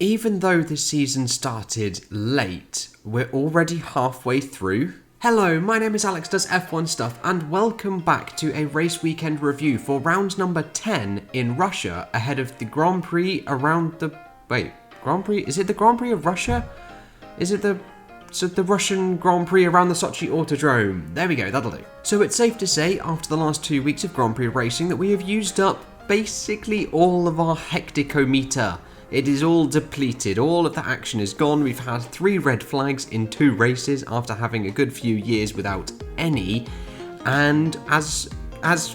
Even though the season started late, we're already halfway through. Hello, my name is Alex Does F1 Stuff, and welcome back to a race weekend review for round number 10 in Russia, ahead of the Grand Prix around the... Grand Prix? Is it the Grand Prix of Russia? Is it the Russian Grand Prix around the Sochi Autodrome? There we go, that'll do. So it's safe to say, after the last 2 weeks of Grand Prix racing, that we have used up basically all of our hecticometer. It is all depleted, all of the action is gone. We've had 3 red flags in 2 races after having a good few years without any. And as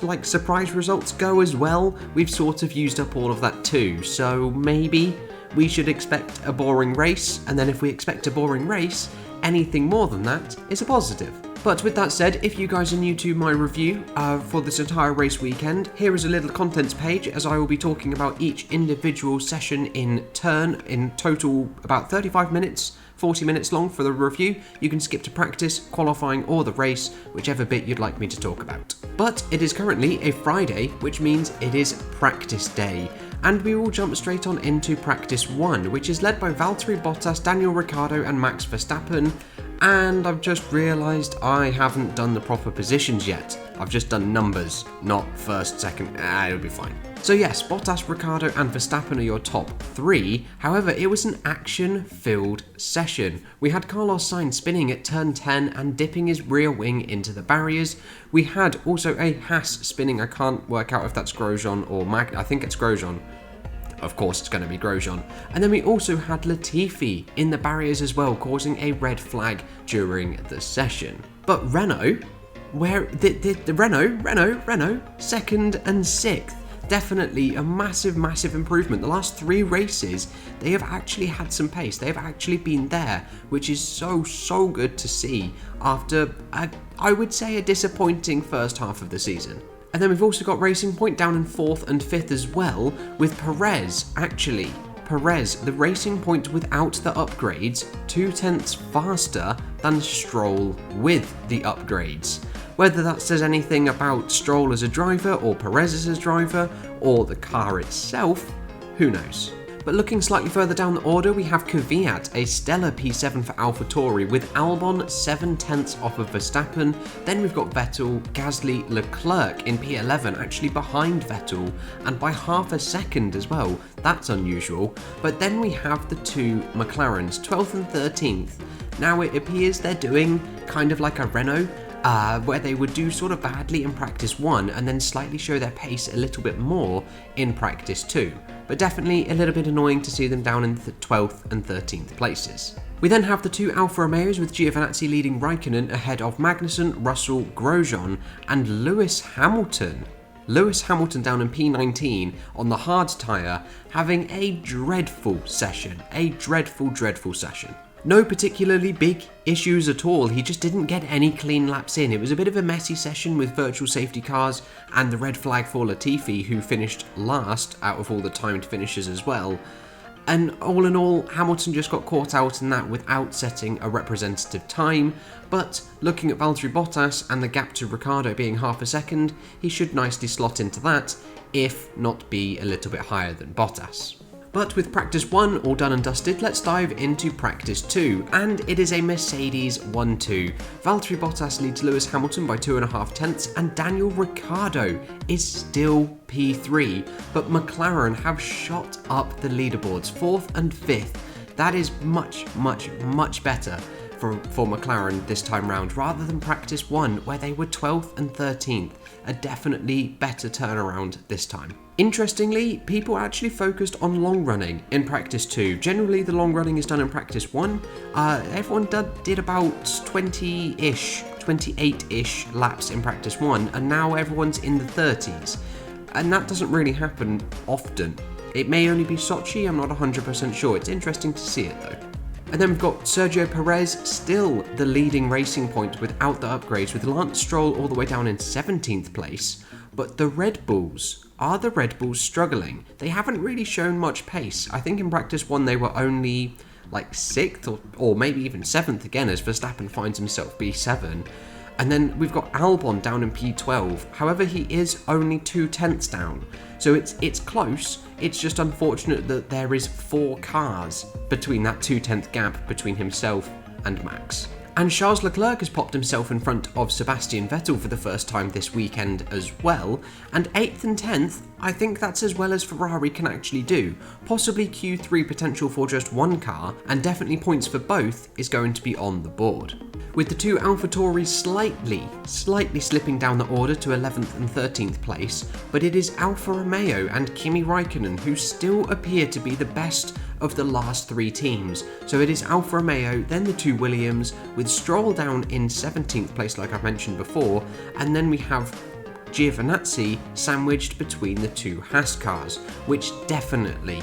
like surprise results go as well, we've sort of used up all of that too. So maybe we should expect a boring race, and then if we expect a boring race, anything more than that is a positive. But with that said, if you guys are new to my review for this entire race weekend, here is a little contents page as I will be talking about each individual session in turn, in total about 35 minutes, 40 minutes long for the review. You can skip to practice, qualifying or the race, whichever bit you'd like me to talk about. But it is currently a Friday, which means it is practice day. And we will jump straight on into practice 1, which is led by Valtteri Bottas, Daniel Ricciardo and Max Verstappen. And I've just realised I haven't done the proper positions yet. I've just done numbers, not first, second, it'll be fine. So yes, Bottas, Ricciardo and Verstappen are your top 3, however it was an action-filled session. We had Carlos Sainz spinning at turn 10 and dipping his rear wing into the barriers. We had also a Haas spinning, I can't work out if that's Grosjean or I think it's Grosjean. Of course it's going to be Grosjean. And then we also had Latifi in the barriers as well, causing a red flag during the session. But Renault, where the Renault, 2nd and 6th. Definitely a massive improvement. The last 3 races, they have actually had some pace. They have actually been there, which is so good to see after, I would say, a disappointing first half of the season. And then we've also got Racing Point down in 4th and 5th as well, with Perez, the Racing Point without the upgrades, 2 tenths faster than Stroll with the upgrades. Whether that says anything about Stroll as a driver, or Perez as a driver, or the car itself, who knows. But looking slightly further down the order, we have Kvyat, a stellar P7 for AlphaTauri, with Albon 7 tenths off of Verstappen. Then we've got Vettel, Gasly, Leclerc in P11, actually behind Vettel, and by half a second as well. That's unusual. But then we have the 2 McLarens, 12th and 13th. Now it appears they're doing kind of like a Renault, where they would do sort of badly in practice 1 and then slightly show their pace a little bit more in practice 2. But definitely a little bit annoying to see them down in the 12th and 13th places. We then have the 2 Alfa Romeos with Giovinazzi leading Raikkonen ahead of Magnussen, Russell, Grosjean and Lewis Hamilton. Lewis Hamilton down in P19 on the hard tyre, having a dreadful session. A dreadful session. No particularly big issues at all, he just didn't get any clean laps in. It was a bit of a messy session with virtual safety cars and the red flag for Latifi, who finished last out of all the timed finishes as well. And all in all, Hamilton just got caught out in that without setting a representative time, but looking at Valtteri Bottas and the gap to Ricciardo being half a second, he should nicely slot into that, if not be a little bit higher than Bottas. But with practice 1 all done and dusted, let's dive into practice 2, and it is a Mercedes 1-2. Valtteri Bottas leads Lewis Hamilton by 2.5 tenths, and Daniel Ricciardo is still P3, but McLaren have shot up the leaderboards, 4th and 5th. That is much better for McLaren this time round, rather than practice 1 where they were 12th and 13th. A definitely better turnaround this time. Interestingly, people actually focused on long running in practice 2. Generally the long running is done in practice 1. Everyone did about 20-ish, 28-ish laps in practice 1, and now everyone's in the 30s. And that doesn't really happen often. It may only be Sochi, I'm not 100% sure. It's interesting to see it though. And then we've got Sergio Perez, still the leading Racing Point without the upgrades, with Lance Stroll all the way down in 17th place. But the Red Bulls, are the Red Bulls struggling? They haven't really shown much pace. I think in practice 1 they were only like 6th or maybe even 7th again, as Verstappen finds himself B7. And then we've got Albon down in P12. However, he is only 2/10ths down. So it's close. It's just unfortunate that there is 4 cars between that 2/10th gap between himself and Max. And Charles Leclerc has popped himself in front of Sebastian Vettel for the first time this weekend as well. And 8th and 10th, I think that's as well as Ferrari can actually do. Possibly Q3 potential for just one car, and definitely points for both is going to be on the board. With the two AlphaTauris slightly slipping down the order to 11th and 13th place, but it is Alfa Romeo and Kimi Raikkonen who still appear to be the best of the last 3 teams. So it is Alfa Romeo, then the 2 Williams, with Stroll down in 17th place like I mentioned before, and then we have Giovinazzi sandwiched between the 2 Haas cars, which definitely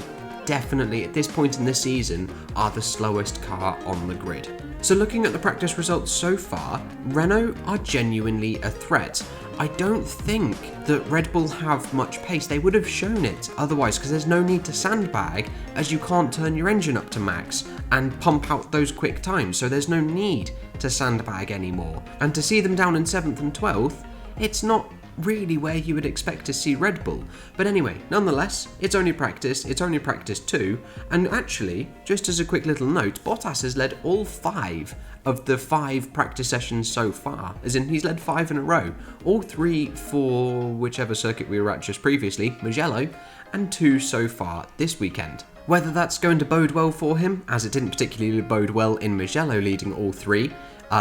at this point in the season are the slowest car on the grid. So looking at the practice results so far, Renault are genuinely a threat. I don't think that Red Bull have much pace. They would have shown it otherwise, because there's no need to sandbag, as you can't turn your engine up to max and pump out those quick times, so there's no need to sandbag anymore. And to see them down in 7th and 12th, it's not really where you would expect to see Red Bull. But anyway, nonetheless, it's only practice 2, and actually, just as a quick little note, Bottas has led all 5 of the 5 practice sessions so far, as in he's led 5 in a row, all 3 for whichever circuit we were at just previously, Mugello, and 2 so far this weekend. Whether that's going to bode well for him, as it didn't particularly bode well in Mugello leading all 3,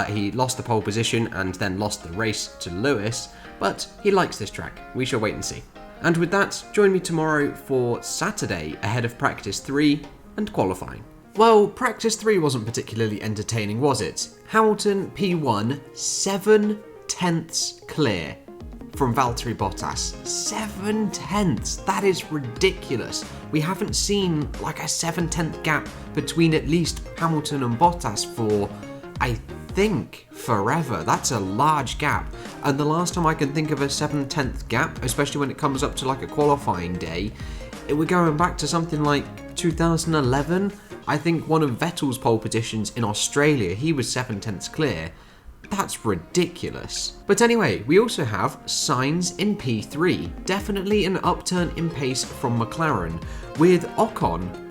he lost the pole position and then lost the race to Lewis, but he likes this track. We shall wait and see. And with that, join me tomorrow for Saturday ahead of practice 3 and qualifying. Well, practice 3 wasn't particularly entertaining, was it? Hamilton P1, 7/10ths clear from Valtteri Bottas. 7/10ths, that is ridiculous. We haven't seen like a 7/10th gap between at least Hamilton and Bottas for, I think, forever. That's a large gap, and the last time I can think of a 7/10th gap, especially when it comes up to like a qualifying day, we're going back to something like 2011. I think one of Vettel's pole positions in Australia, he was 7/10ths clear. That's ridiculous. But anyway, we also have Sainz in P3, definitely an upturn in pace from McLaren, with Ocon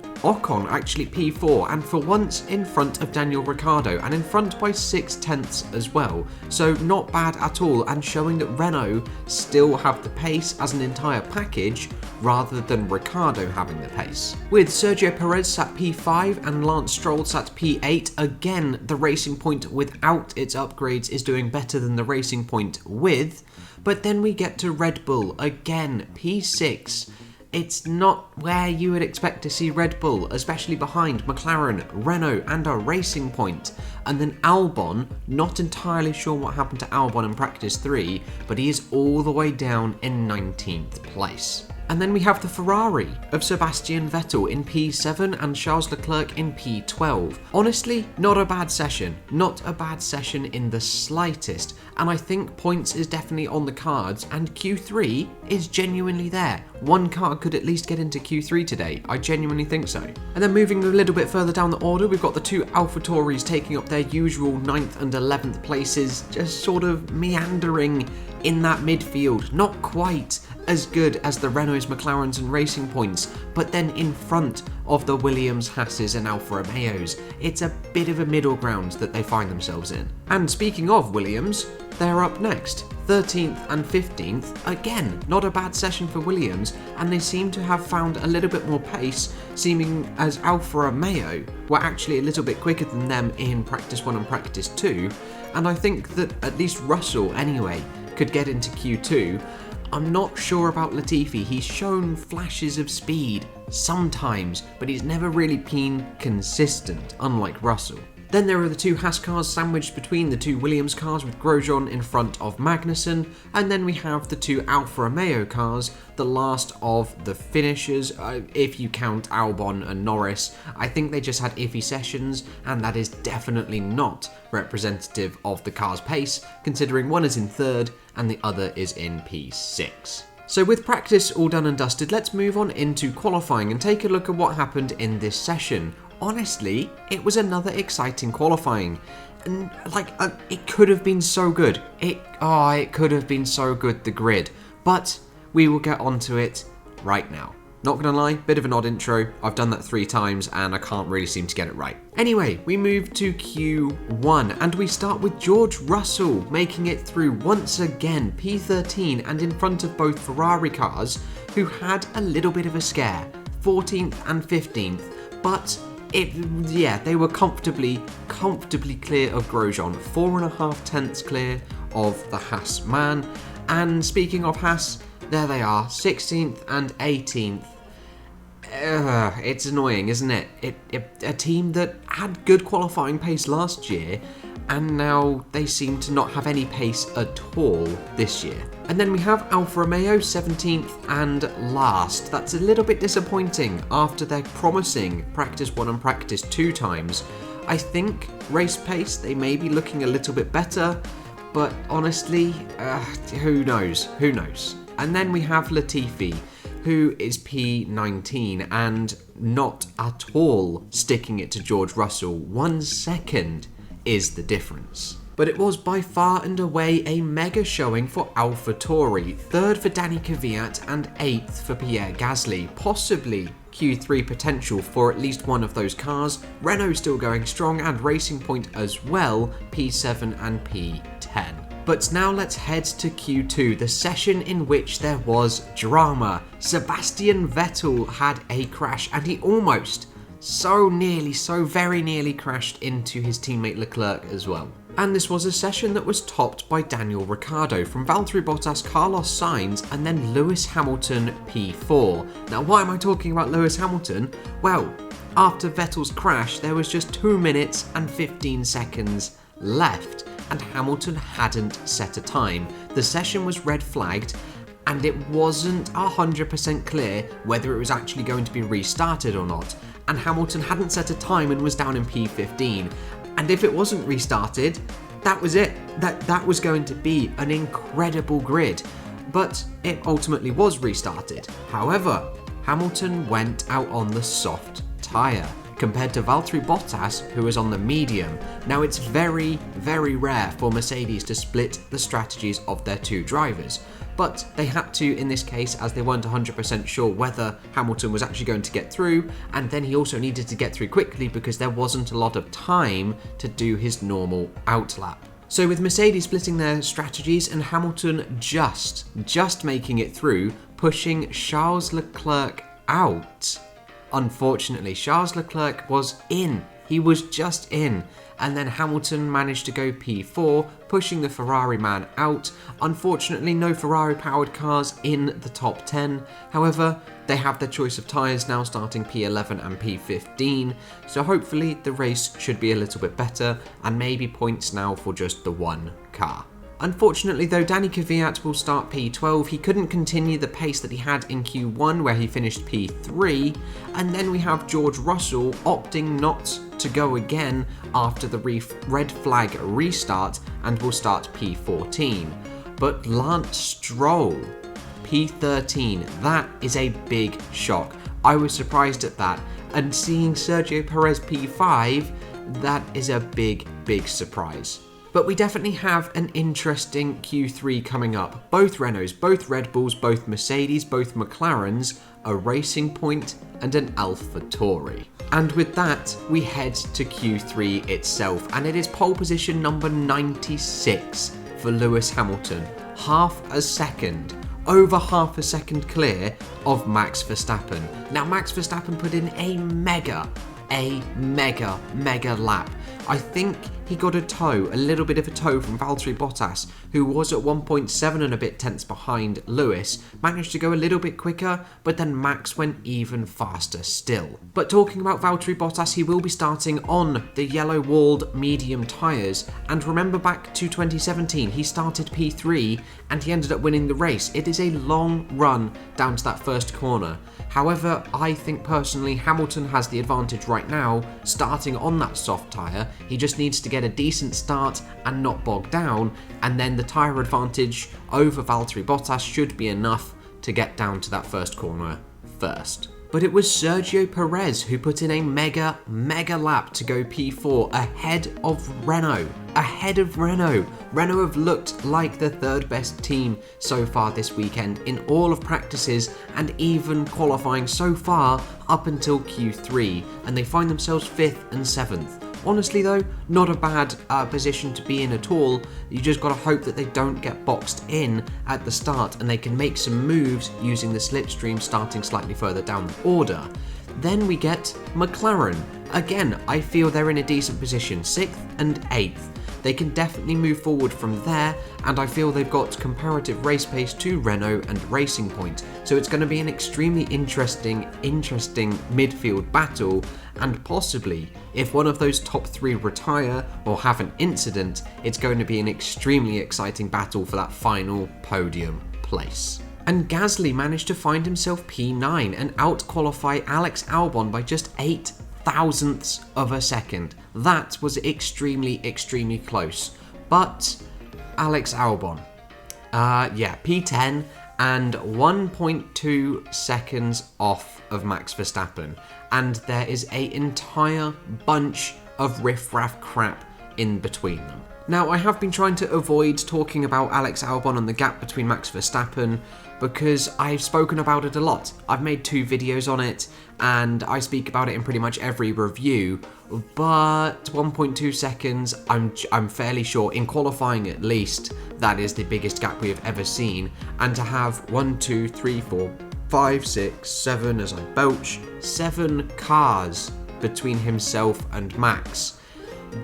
actually P4, and for once in front of Daniel Ricciardo, and in front by 6/10ths as well. So not bad at all, and showing that Renault still have the pace as an entire package rather than Ricciardo having the pace. With Sergio Perez sat P5 and Lance Stroll sat P8, again the Racing Point without its upgrades is doing better than the Racing Point with, but then we get to Red Bull, again P6. It's not where you would expect to see Red Bull, especially behind McLaren, Renault and our Racing Point. And then Albon, not entirely sure what happened to Albon in practice 3, but he is all the way down in 19th place. And then we have the Ferrari of Sebastian Vettel in P7 and Charles Leclerc in P12. Honestly, not a bad session. Not a bad session in the slightest. And I think points is definitely on the cards, and Q3 is genuinely there. One car could at least get into Q3 today. I genuinely think so. And then moving a little bit further down the order, we've got the 2 AlphaTauris taking up their usual 9th and 11th places, just sort of meandering in that midfield. Not quite as good as the Renaults, McLarens and Racing Points, but then in front of the Williams, Haas's and Alfa Romeos. It's a bit of a middle ground that they find themselves in. And speaking of Williams, they're up next, 13th and 15th. Again, not a bad session for Williams, and they seem to have found a little bit more pace, seeming as Alfa Romeo were actually a little bit quicker than them in practice 1 and practice 2, and I think that at least Russell, anyway, could get into Q2. I'm not sure about Latifi. He's shown flashes of speed sometimes, but he's never really been consistent, unlike Russell. Then there are the 2 Haas cars sandwiched between the 2 Williams cars, with Grosjean in front of Magnussen, and then we have the 2 Alfa Romeo cars, the last of the finishers, if you count Albon and Norris. I think they just had iffy sessions, and that is definitely not representative of the car's pace, considering one is in 3rd and the other is in P6. So with practice all done and dusted, let's move on into qualifying and take a look at what happened in this session. Honestly, it was another exciting qualifying. it could have been so good. It could have been so good, the grid. But we will get onto it right now. Not gonna lie, bit of an odd intro. I've done that 3 times and I can't really seem to get it right. Anyway, we move to Q1 and we start with George Russell making it through once again, P13 and in front of both Ferrari cars who had a little bit of a scare, 14th and 15th, but they were comfortably clear of Grosjean, 4.5 tenths clear of the Haas man. And speaking of Haas, there they are, 16th and 18th. It's annoying, isn't it? A team that had good qualifying pace last year, and now they seem to not have any pace at all this year. And then we have Alfa Romeo 17th and last. That's a little bit disappointing after their promising practice 1 and practice 2 times. I think race pace, they may be looking a little bit better, but honestly, who knows? And then we have Latifi, who is P19 and not at all sticking it to George Russell. 1 second is the difference. But it was by far and away a mega showing for AlphaTauri, 3rd for Danny Kvyat and 8th for Pierre Gasly, possibly Q3 potential for at least one of those cars. Renault still going strong and Racing Point as well, P7 and P10. But now let's head to Q2, the session in which there was drama. Sebastian Vettel had a crash and he almost, so very nearly crashed into his teammate Leclerc as well. And this was a session that was topped by Daniel Ricciardo from Valtteri Bottas, Carlos Sainz and then Lewis Hamilton P4. Now why am I talking about Lewis Hamilton? Well, after Vettel's crash there was just 2 minutes and 15 seconds left and Hamilton hadn't set a time. The session was red flagged and it wasn't 100% clear whether it was actually going to be restarted or not. And Hamilton hadn't set a time and was down in P15. And if it wasn't restarted, that was it. That was going to be an incredible grid. But it ultimately was restarted. However, Hamilton went out on the soft tyre compared to Valtteri Bottas, who was on the medium. Now it's very, very rare for Mercedes to split the strategies of their 2 drivers, but they had to in this case as they weren't 100% sure whether Hamilton was actually going to get through, and then he also needed to get through quickly because there wasn't a lot of time to do his normal outlap. So with Mercedes splitting their strategies and Hamilton just making it through, pushing Charles Leclerc out. Unfortunately, Charles Leclerc was in. He was just in. And then Hamilton managed to go P4, pushing the Ferrari man out. Unfortunately, no Ferrari-powered cars in the top 10. However, they have their choice of tyres now starting P11 and P15. So hopefully the race should be a little bit better and maybe points now for just the 1 car. Unfortunately though, Danny Kvyat will start P12. He couldn't continue the pace that he had in Q1 where he finished P3, and then we have George Russell opting not to go again after the red flag restart and will start P14. But Lance Stroll, P13, that is a big shock. I was surprised at that, and seeing Sergio Perez P5, that is a big surprise. But we definitely have an interesting Q3 coming up. Both Renaults, both Red Bulls, both Mercedes, both McLarens, a Racing Point and an AlphaTauri. And with that, we head to Q3 itself, and it is pole position number 96 for Lewis Hamilton. Over half a second clear of Max Verstappen. Now Max Verstappen put in a mega lap. I think he got a little bit of a tow from Valtteri Bottas, who was at 1.7 and a bit tenths behind Lewis, managed to go a little bit quicker, but then Max went even faster still. But talking about Valtteri Bottas, he will be starting on the yellow-walled medium tyres, and remember back to 2017, he started P3 and he ended up winning the race. It is a long run down to that first corner. However, I think personally Hamilton has the advantage right now, starting on that soft tyre. He just needs to get a decent start and not bog down, and then the tyre advantage over Valtteri Bottas should be enough to get down to that first corner first. but it was Sergio Perez who put in a mega lap to go P4 ahead of Renault. Renault have looked like the third best team so far this weekend in all of practices and even qualifying so far up until Q3, and they find themselves 5th and 7th. Honestly though, not a bad position to be in at all. You just gotta hope that they don't get boxed in at the start and they can make some moves using the slipstream starting slightly further down the order. Then we get McLaren. Again, I feel they're in a decent position, 6th and 8th. They can definitely move forward from there, and I feel they've got comparative race pace to Renault and Racing Point, so it's going to be an extremely interesting midfield battle, and possibly, if one of those top 3 retire or have an incident, it's going to be an extremely exciting battle for that final podium place. And Gasly managed to find himself P9 and out-qualify Alex Albon by just 8 thousandths of a second. That was extremely close. But Alex Albon, P10 and 1.2 seconds off of Max Verstappen. And there is an entire bunch of riff-raff crap in between them. Now, I have been trying to avoid talking about Alex Albon and the gap between Max Verstappen because I've spoken about it a lot. I've made 2 videos on it and I speak about it in pretty much every review, but 1.2 seconds, I'm fairly sure, in qualifying at least, that is the biggest gap we have ever seen. And to have 1, 2, 3, 4, 5, 6, 7, as I belch, 7 cars between himself and Max.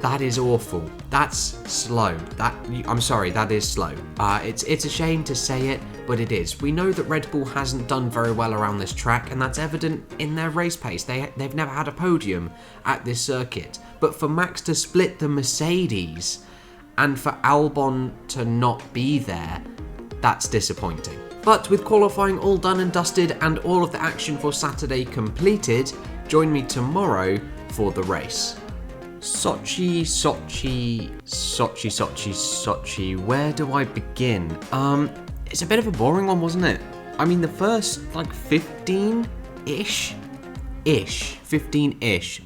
That is awful. That's slow. I'm sorry, that is slow. It's a shame to say it, but it is. We know that Red Bull hasn't done very well around this track, and that's evident in their race pace. They've never had a podium at this circuit. But for Max to split the Mercedes, and for Albon to not be there, that's disappointing. But with qualifying all done and dusted and all of the action for Saturday completed, join me tomorrow for the race. Sochi, where do I begin? It's a bit of a boring one, wasn't it? I mean, the first, 15-ish,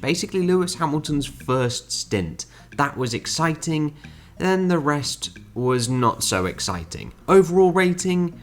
basically Lewis Hamilton's first stint. That was exciting, then the rest was not so exciting. Overall rating,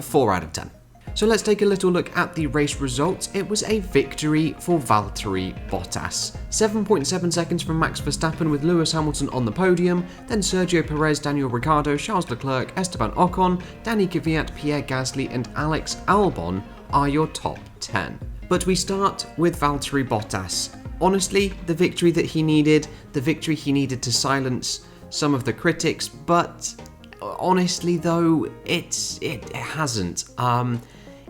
4 out of 10. So let's take a little look at the race results. It was a victory for Valtteri Bottas. 7.7 seconds from Max Verstappen with Lewis Hamilton on the podium, then Sergio Perez, Daniel Ricciardo, Charles Leclerc, Esteban Ocon, Danny Kvyat, Pierre Gasly and Alex Albon are your top 10. But we start with Valtteri Bottas. Honestly, the victory he needed to silence some of the critics, but honestly though, it hasn't.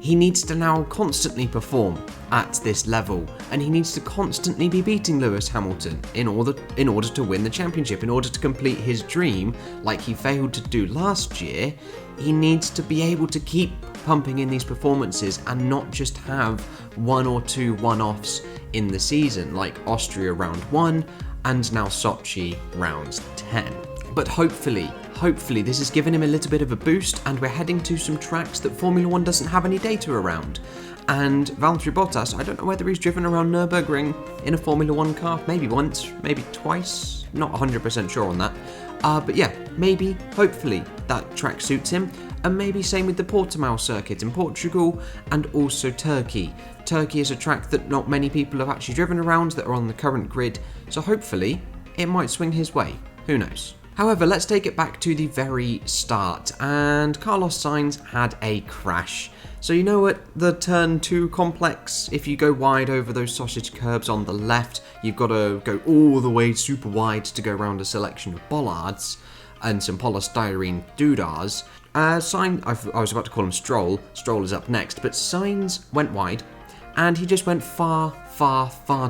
He needs to now constantly perform at this level, and he needs to constantly be beating Lewis Hamilton in order to win the championship, in order to complete his dream, like he failed to do last year. He needs to be able to keep pumping in these performances and not just have 1 or 2 one-offs in the season, like Austria round 1 and now Sochi round 10. But hopefully this has given him a little bit of a boost, and we're heading to some tracks that Formula 1 doesn't have any data around. And Valtteri Bottas, I don't know whether he's driven around Nürburgring in a Formula 1 car, maybe once, maybe twice, not 100% sure on that. But yeah, maybe, hopefully, that track suits him. And maybe same with the Portimao circuit in Portugal and also Turkey. Turkey is a track that not many people have actually driven around that are on the current grid, so hopefully it might swing his way, who knows. However, let's take it back to the very start, and Carlos Sainz had a crash. So you know what, the turn 2 complex, if you go wide over those sausage curbs on the left, you've got to go all the way super wide to go around a selection of bollards and some polystyrene doodahs. I was about to call him Stroll is up next, but Sainz went wide, and he just went far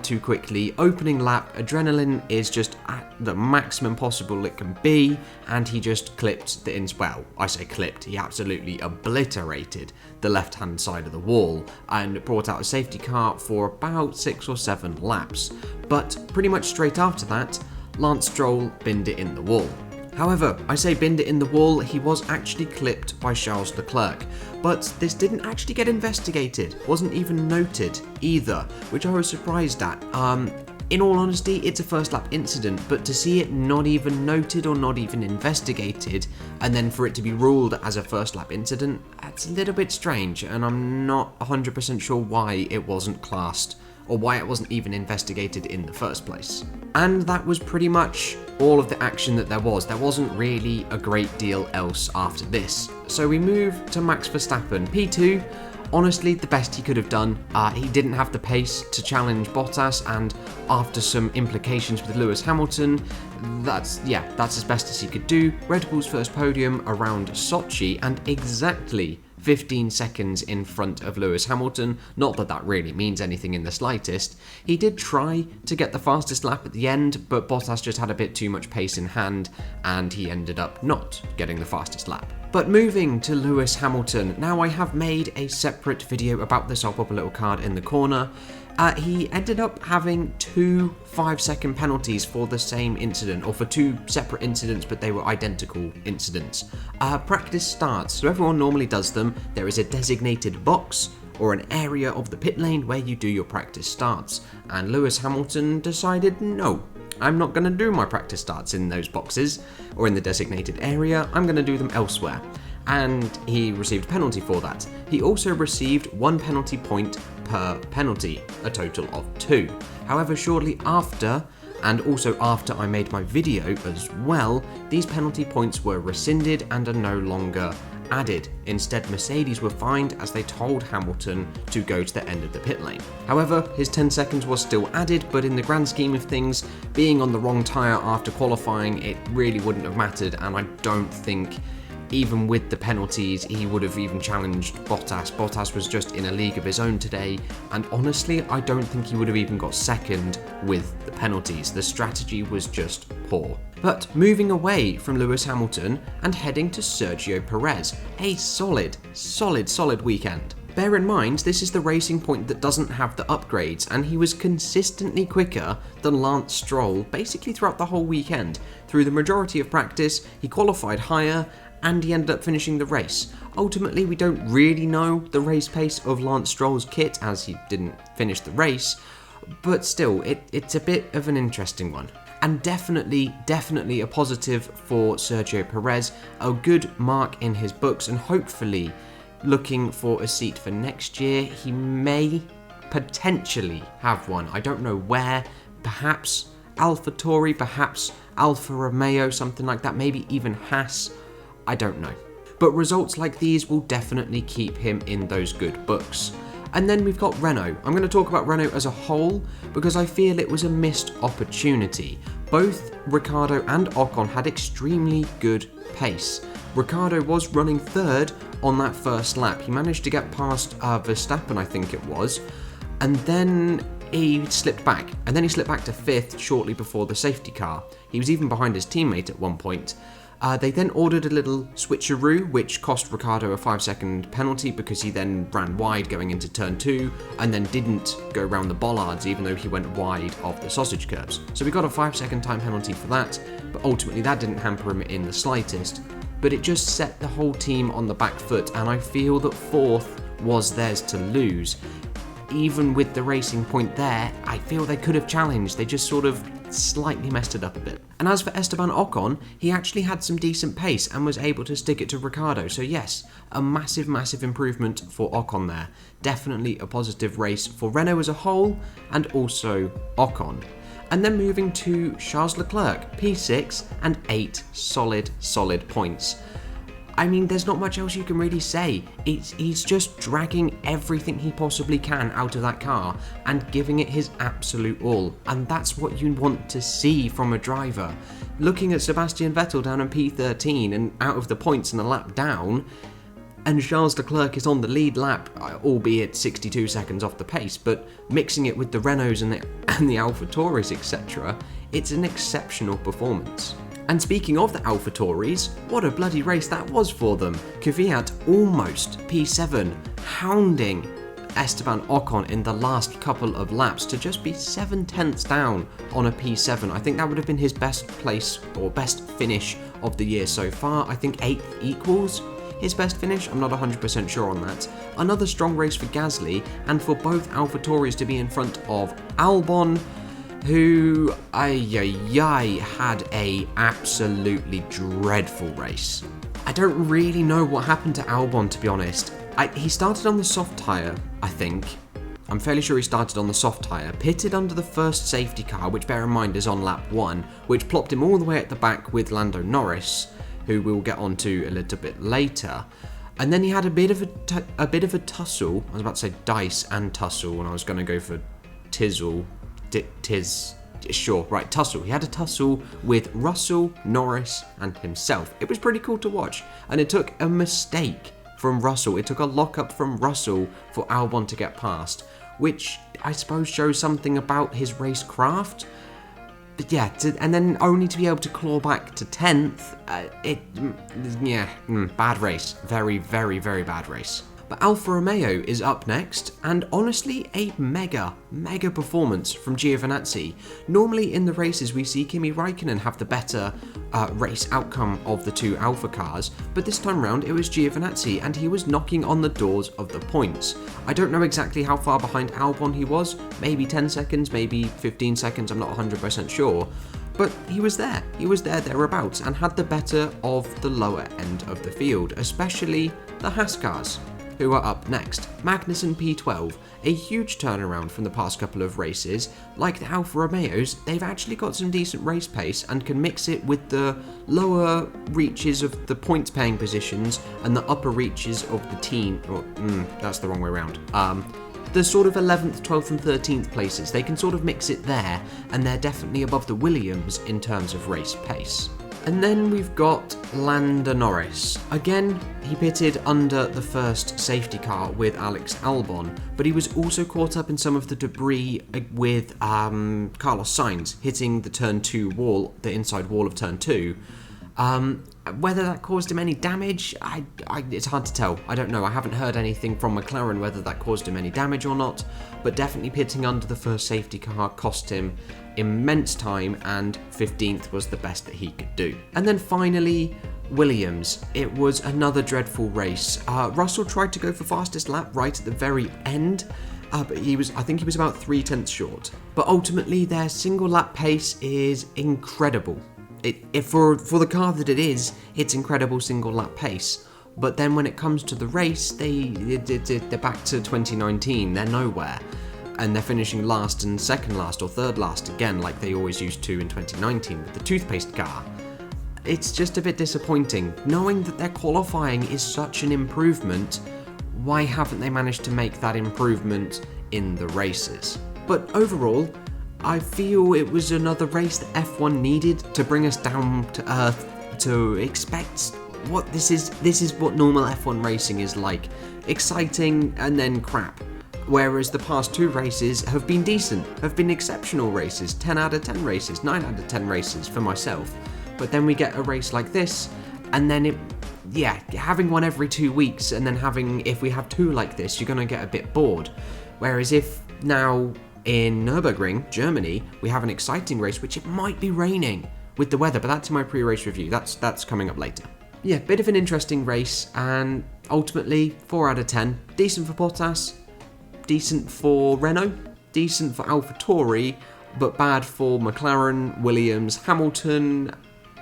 too quickly. Opening lap, adrenaline is just at the maximum possible it can be, and he just clipped he absolutely obliterated the left-hand side of the wall and brought out a safety car for about 6 or 7 laps. But pretty much straight after that, Lance Stroll binned it in the wall. However, I say binned it in the wall, he was actually clipped by Charles Leclerc, but this didn't actually get investigated, wasn't even noted either, which I was surprised at. In all honesty, it's a first lap incident, but to see it not even noted or not even investigated, and then for it to be ruled as a first lap incident, that's a little bit strange, and I'm not 100% sure why it wasn't classed, or why it wasn't even investigated in the first place. And that was pretty much all of the action that there was. There wasn't really a great deal else after this. So we move to Max Verstappen, P2. Honestly, the best he could have done. He didn't have the pace to challenge Bottas, and after some implications with Lewis Hamilton, that's as best as he could do. Red Bull's first podium around Sochi, and exactly 15 seconds in front of Lewis Hamilton. Not that that really means anything in the slightest. He did try to get the fastest lap at the end, but Bottas just had a bit too much pace in hand, and he ended up not getting the fastest lap. But moving to Lewis Hamilton, now I have made a separate video about this, I'll pop a little card in the corner. He ended up having 2 5-second penalties for the same incident, or for 2 separate incidents, but they were identical incidents. Practice starts, so everyone normally does them. There is a designated box or an area of the pit lane where you do your practice starts, and Lewis Hamilton decided, no, I'm not going to do my practice starts in those boxes or in the designated area, I'm going to do them elsewhere. And he received a penalty for that. He also received 1 penalty point per penalty, a total of 2. However, shortly after, and also after I made my video as well, these penalty points were rescinded and are no longer added. Instead, Mercedes were fined as they told Hamilton to go to the end of the pit lane. However, his 10 seconds was still added, but in the grand scheme of things, being on the wrong tyre after qualifying, it really wouldn't have mattered, and I don't think even with the penalties, he would have even challenged Bottas. Bottas was just in a league of his own today, and honestly, I don't think he would have even got second with the penalties. The strategy was just poor. But moving away from Lewis Hamilton and heading to Sergio Perez, a solid weekend. Bear in mind, this is the racing point that doesn't have the upgrades, and he was consistently quicker than Lance Stroll basically throughout the whole weekend. Through the majority of practice, he qualified higher, and he ended up finishing the race. Ultimately, we don't really know the race pace of Lance Stroll's kit, as he didn't finish the race, but still, it's a bit of an interesting one. And definitely a positive for Sergio Perez, a good mark in his books, and hopefully looking for a seat for next year. He may potentially have one. I don't know where, perhaps AlphaTauri, perhaps Alfa Romeo, something like that, maybe even Haas. I don't know. But results like these will definitely keep him in those good books. And then we've got Renault. I'm going to talk about Renault as a whole because I feel it was a missed opportunity. Both Ricciardo and Ocon had extremely good pace. Ricciardo was running third on that first lap. He managed to get past Verstappen, I think it was, and then he slipped back. And then he slipped back to fifth shortly before the safety car. He was even behind his teammate at one point. They then ordered a little switcheroo, which cost Ricciardo a 5-second penalty because he then ran wide going into turn 2 and then didn't go around the bollards even though he went wide of the sausage curbs. So we got a 5-second time penalty for that, but ultimately that didn't hamper him in the slightest. But it just set the whole team on the back foot, and I feel that fourth was theirs to lose. Even with the racing point there, I feel they could have challenged. They just sort of slightly messed it up a bit. And as for Esteban Ocon, he actually had some decent pace and was able to stick it to Ricciardo. So yes, a massive improvement for Ocon there. Definitely a positive race for Renault as a whole, and also Ocon. And then moving to Charles Leclerc, P6 and 8 solid points. I mean, there's not much else you can really say. He's just dragging everything he possibly can out of that car and giving it his absolute all. And that's what you want to see from a driver. Looking at Sebastian Vettel down in P13 and out of the points and a lap down, and Charles Leclerc is on the lead lap, albeit 62 seconds off the pace, but mixing it with the Renaults and the AlphaTauris, etc., it's an exceptional performance. And speaking of the AlphaTauris, what a bloody race that was for them. Kvyat almost P7, hounding Esteban Ocon in the last couple of laps to just be 7/10 down on a P7. I think that would have been his best place or best finish of the year so far. I think 8th equals his best finish. I'm not 100% sure on that. Another strong race for Gasly, and for both AlphaTauris to be in front of Albon, who had a absolutely dreadful race. I don't really know what happened to Albon, to be honest. He started on the soft tyre, I think. I'm fairly sure he started on the soft tyre, pitted under the first safety car, which bear in mind is on lap 1, which plopped him all the way at the back with Lando Norris, who we'll get onto a little bit later. And then he had a bit of a tussle. I was about to say dice and tussle, and I was going to go for tussle. Tussle. He had a tussle with Russell, Norris, and himself. It was pretty cool to watch, and it took a mistake from Russell. It took a lock-up from Russell for Albon to get past, which I suppose shows something about his race craft. But yeah, and then only to be able to claw back to 10th, bad race. Very, very, very bad race. But Alfa Romeo is up next, and honestly, a mega performance from Giovinazzi. Normally in the races we see Kimi Raikkonen have the better race outcome of the two Alfa cars, but this time round it was Giovinazzi, and he was knocking on the doors of the points. I don't know exactly how far behind Albon he was, maybe 10 seconds, maybe 15 seconds, I'm not 100% sure. But he was there thereabouts, and had the better of the lower end of the field, especially the Haas cars, who are up next. Magnussen P12, a huge turnaround from the past couple of races. Like the Alfa Romeos, they've actually got some decent race pace and can mix it with the lower reaches of the points paying positions and the upper reaches of the team, that's the wrong way around. The sort of 11th, 12th and 13th places, they can sort of mix it there, and they're definitely above the Williams in terms of race pace. And then we've got Lando Norris. Again, he pitted under the first safety car with Alex Albon, but he was also caught up in some of the debris with Carlos Sainz hitting the turn 2 wall, the inside wall of turn 2. Whether that caused him any damage, it's hard to tell. I don't know. I haven't heard anything from McLaren whether that caused him any damage or not, but definitely pitting under the first safety car cost him immense time, and 15th was the best that he could do. And then finally, Williams. It was another dreadful race. Russell tried to go for fastest lap right at the very end, but I think he was about 3/10 short. But ultimately, their single lap pace is incredible. For the car that it is, it's incredible single lap pace. But then when it comes to the race, they're back to 2019. They're nowhere. And they're finishing last and second last or third last again, like they always used to in 2019 with the toothpaste car. It's just a bit disappointing. Knowing that their qualifying is such an improvement, why haven't they managed to make that improvement in the races? But overall, I feel it was another race that F1 needed to bring us down to earth, to expect what this is what normal F1 racing is like. Exciting and then crap. Whereas the past two races have been decent, have been exceptional races, 10 out of 10 races, 9 out of 10 races for myself. But then we get a race like this, and then having one every 2 weeks, and then if we have two like this, you're going to get a bit bored. Whereas if now in Nürburgring, Germany, we have an exciting race, which it might be raining with the weather, but that's in my pre-race review, that's coming up later. Yeah, bit of an interesting race, and ultimately 4 out of 10, decent for Bottas, decent for Renault, decent for AlphaTauri, but bad for McLaren, Williams, Hamilton,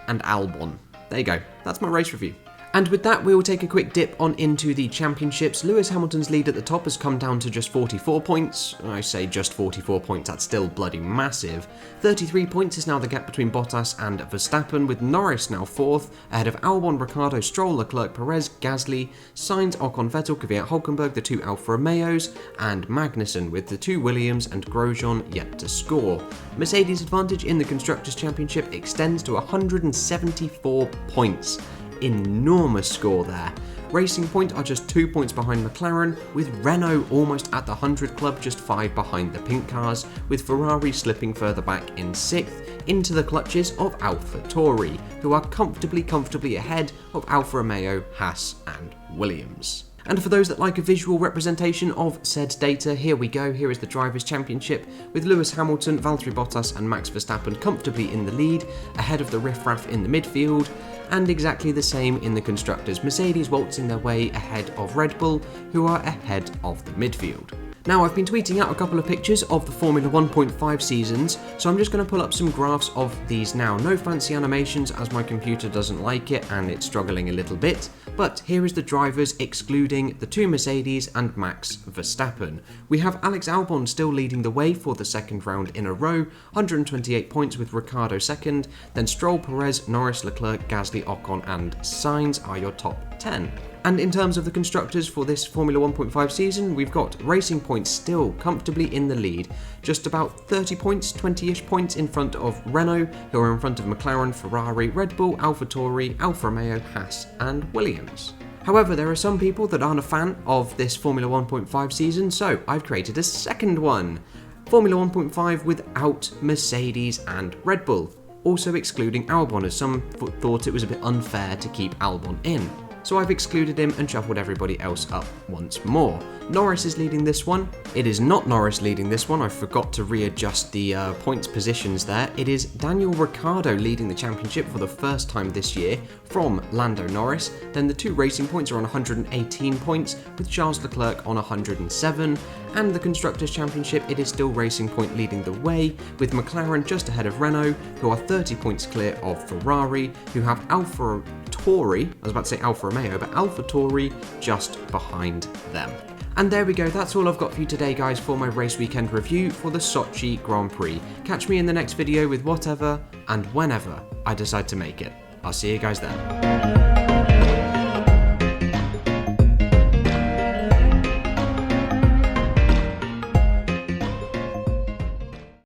and Albon. There you go, that's my race review. And with that, we will take a quick dip on into the championships. Lewis Hamilton's lead at the top has come down to just 44 points. I say just 44 points, that's still bloody massive. 33 points is now the gap between Bottas and Verstappen, with Norris now 4th, ahead of Albon, Ricciardo, Stroll, Leclerc, Perez, Gasly, Sainz, Ocon, Vettel, Kvyat, Hulkenberg, the two Alfa Romeos, and Magnussen, with the two Williams and Grosjean yet to score. Mercedes' advantage in the Constructors' Championship extends to 174 points. Enormous score there. Racing Point are just 2 points behind McLaren, with Renault almost at the 100 club, just 5 behind the pink cars, with Ferrari slipping further back in 6th into the clutches of AlphaTauri, who are comfortably ahead of Alfa Romeo, Haas and Williams. And for those that like a visual representation of said data, here we go. Here is the Drivers' Championship with Lewis Hamilton, Valtteri Bottas and Max Verstappen comfortably in the lead, ahead of the riffraff in the midfield, and exactly the same in the Constructors. Mercedes waltzing their way ahead of Red Bull, who are ahead of the midfield. Now, I've been tweeting out a couple of pictures of the Formula 1.5 seasons, so I'm just going to pull up some graphs of these now. No fancy animations as my computer doesn't like it and it's struggling a little bit, but here is the drivers excluding the two Mercedes and Max Verstappen. We have Alex Albon still leading the way for the second round in a row, 128 points with Ricciardo second, then Stroll, Perez, Norris, Leclerc, Gasly, Ocon and Sainz are your top 10. And in terms of the Constructors for this Formula 1.5 season, we've got Racing Point still comfortably in the lead, just about 30 points, 20-ish points in front of Renault, who are in front of McLaren, Ferrari, Red Bull, AlphaTauri, Alfa Romeo, Haas and Williams. However, there are some people that aren't a fan of this Formula 1.5 season, so I've created a second one. Formula 1.5 without Mercedes and Red Bull, also excluding Albon, as some thought it was a bit unfair to keep Albon in. So I've excluded him and shuffled everybody else up once more. Norris is leading this one. It is not Norris leading this one. I forgot to readjust the points positions there. It is Daniel Ricciardo leading the championship for the first time this year from Lando Norris. Then the two Racing Points are on 118 points with Charles Leclerc on 107. And the Constructors' Championship, it is still Racing Point leading the way with McLaren just ahead of Renault, who are 30 points clear of Ferrari, who have AlphaTauri, I was about to say Alfa Romeo, but AlphaTauri just behind them. And there we go, that's all I've got for you today, guys, for my race weekend review for the Sochi Grand Prix. Catch me in the next video with whatever and whenever I decide to make it. I'll see you guys then.